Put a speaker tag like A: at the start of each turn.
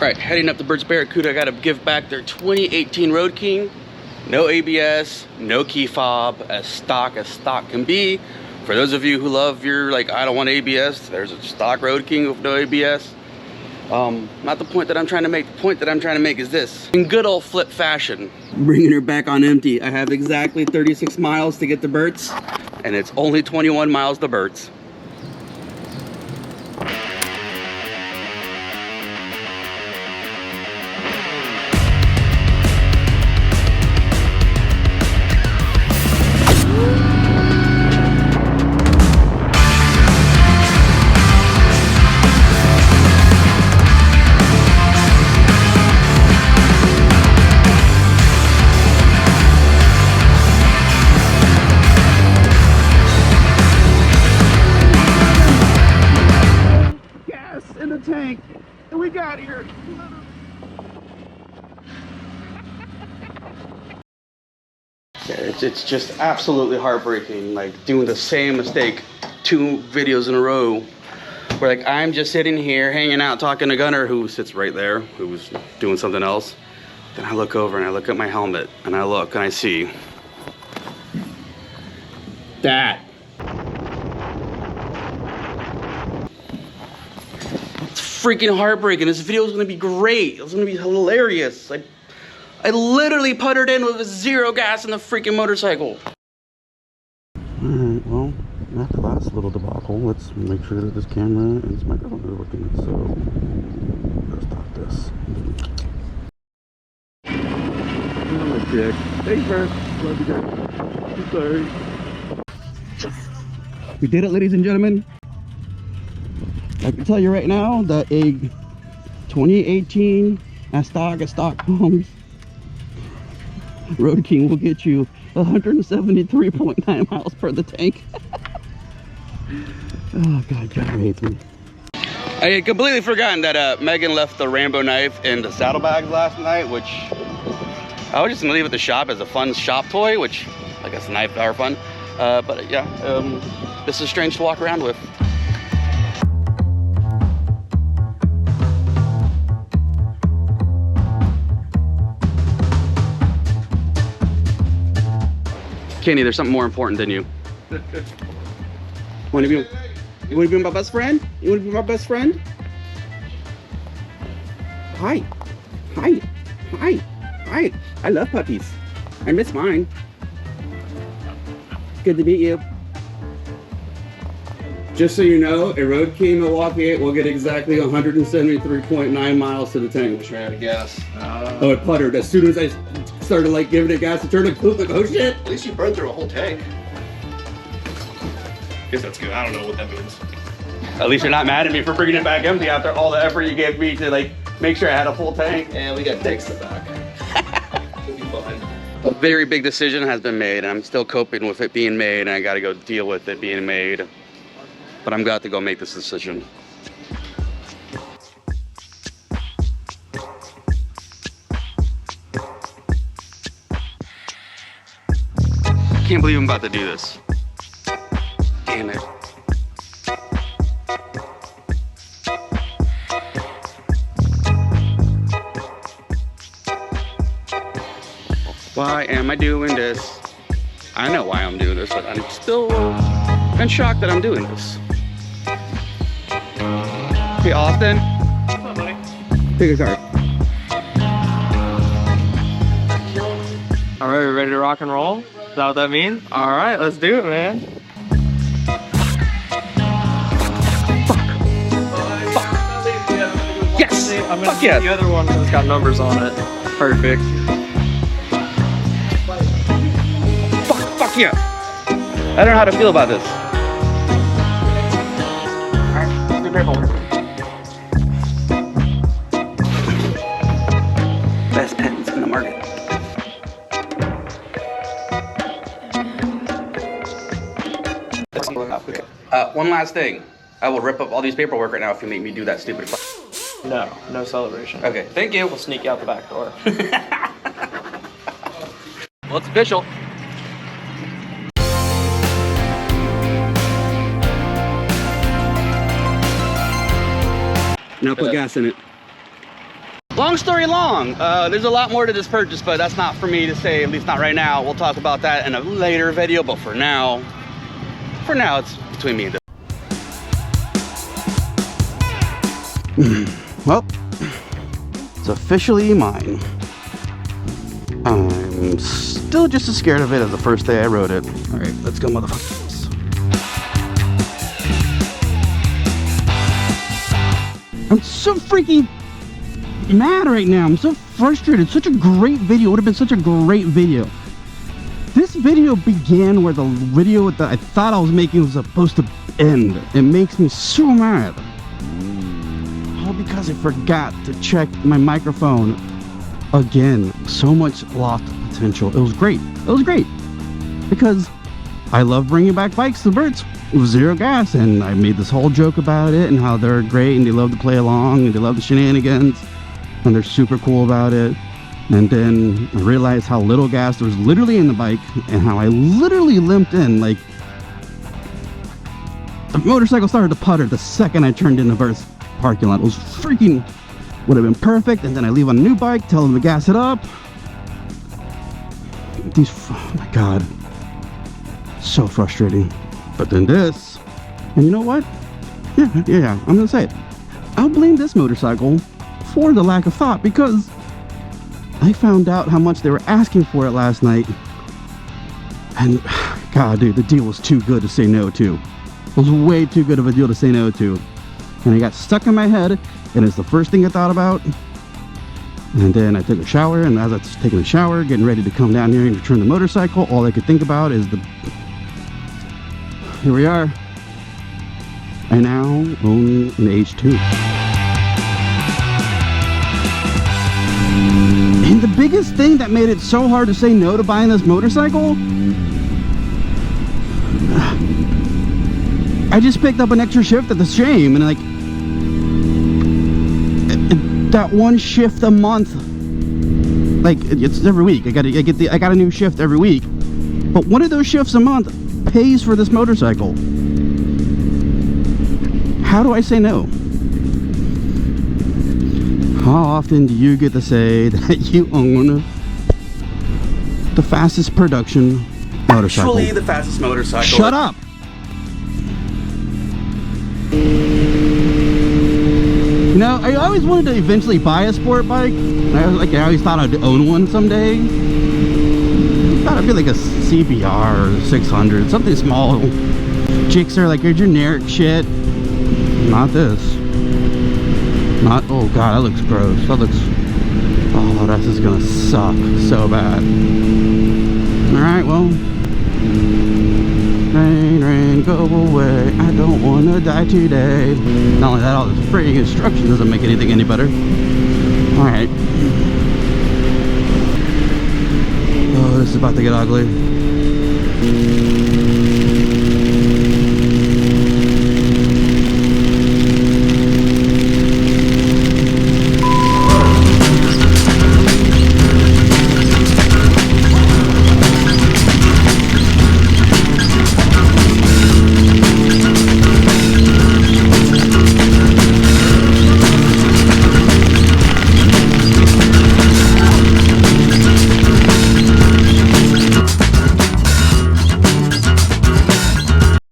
A: Alright, heading up to Bird's Barracuda, I gotta give back their 2018 Road King. No ABS, no key fob, as stock can be. For those of you who love your, like, I don't want ABS, there's a stock Road King with no ABS. Not the point that I'm trying to make. The point that I'm trying to make is this. In good old flip fashion, bringing her back on empty. I have exactly 36 miles to get to Burt's, and it's only 21 miles to Burt's. Tank that we got here. It's just absolutely heartbreaking, like doing the same mistake 2 videos in a row, where like I'm just sitting here hanging out talking to Gunner, who sits right there, who's doing something else. Then I look over and I look at my helmet and I look and I see that. Freaking heartbreaking. This video is gonna be great. It's gonna be hilarious. I literally puttered in with 0 gas in the freaking motorcycle. Alright, well, after the last little debacle, let's make sure that this camera and this microphone are working. So, let's stop this. Oh my dick. Thanks, Bert. Love you guys. I'm sorry. We did it, ladies and gentlemen. I can tell you right now that a 2018 stock comes Road King will get you 173.9 miles per the tank. Oh god, John hates me. I had completely forgotten that Megan left the Rambo knife in the saddlebags last night, which I was just gonna leave at the shop as a fun shop toy, which I guess the knife are fun. But yeah, this is strange to walk around with. Kenny, there's something more important than you. You wanna be my best friend? You wanna be my best friend? Hi. Hi. Hi. Hi. I love puppies. I miss mine. Good to meet you. Just so you know, a Road King Milwaukee will get exactly 173.9 miles to the tank.
B: Wish I had a gas.
A: Oh, it puttered. As soon as I started like giving it gas, it turned like poop, like, oh shit.
B: At least you burned through a whole tank. Guess that's good. I don't know what that means.
A: At least you're not mad at me for bringing it back empty after all the effort you gave me to like make sure I had a full tank.
B: And we got tanks in the back. We'll be fine.
A: A very big decision has been made, and I'm still coping with it being made, and I got to go deal with it being made. But I'm got to go make this decision. I can't believe I'm about to do this. Damn it. Why am I doing this? I know why I'm doing this, but I'm still in shock that I'm doing this. Hey, Austin.
B: What's up, buddy?
A: Pick a card.
C: All right, we ready to rock and roll? Is that what that means? All right, let's do it, man.
A: Yes!
C: I'm gonna
A: Fuck
C: see
A: yeah!
C: the other one that's got numbers on it. Perfect.
A: Fuck yeah! I don't know how to feel about this.
C: Alright, be careful.
A: Best pens in the market. One last thing. I will rip up all these paperwork right now if you make me do that stupid
C: No, no celebration.
A: Okay, thank you.
C: We'll sneak you out the back door.
A: Well, it's official. Now put gas in it. Long story long, there's a lot more to this purchase, but that's not for me to say, at least not right now. We'll talk about that in a later video, but for now it's between me and this. Well, it's officially mine. I'm still just as scared of it as the first day I rode it. All right, let's go, motherfuckers. I'm so freaking mad right now. I'm so frustrated. Such a great video. It would have been such a great video. This video began where the video that I thought I was making was supposed to end. It makes me so mad. All because I forgot to check my microphone again. So much lost potential. It was great. It was great because I love bringing back bikes to Burt's with zero gas, and I made this whole joke about it and how they're great and they love to play along and they love the shenanigans and they're super cool about it. And then I realized how little gas there was literally in the bike and how I literally limped in. Like, the motorcycle started to putter the second I turned in the Burt's parking lot. It was freaking, would have been perfect. And then I leave on a new bike, tell them to gas it up. These, oh my God, so frustrating. But then this, and you know what? Yeah, I'm gonna say it. I'll blame this motorcycle for the lack of thought, because I found out how much they were asking for it last night. And God, dude, the deal was too good to say no to. It was way too good of a deal to say no to. And it got stuck in my head, and it's the first thing I thought about. And then I took a shower, and as I was taking a shower, getting ready to come down here and return the motorcycle, all I could think about is here we are. I now own an H2. And the biggest thing that made it so hard to say no to buying this motorcycle, I just picked up an extra shift at the shame, and like that one shift a month, like it's every week. I got a new shift every week, but one of those shifts a month pays for this motorcycle. How do I say no? How often do you get to say that you own the fastest production motorcycle? Actually, the fastest motorcycle.
C: Shut up!
A: You know, I always wanted to eventually buy a sport bike. I always thought I'd own one someday. I thought it'd be like a CBR or 600, something small. Chicks are like your generic shit. Not this. Not, oh God, that looks gross. That looks, oh, that's just gonna suck so bad. Alright, well. Rain, go away. I don't wanna die today. Not only that, all this freaking instruction doesn't make anything any better. Alright. Oh, this is about to get ugly.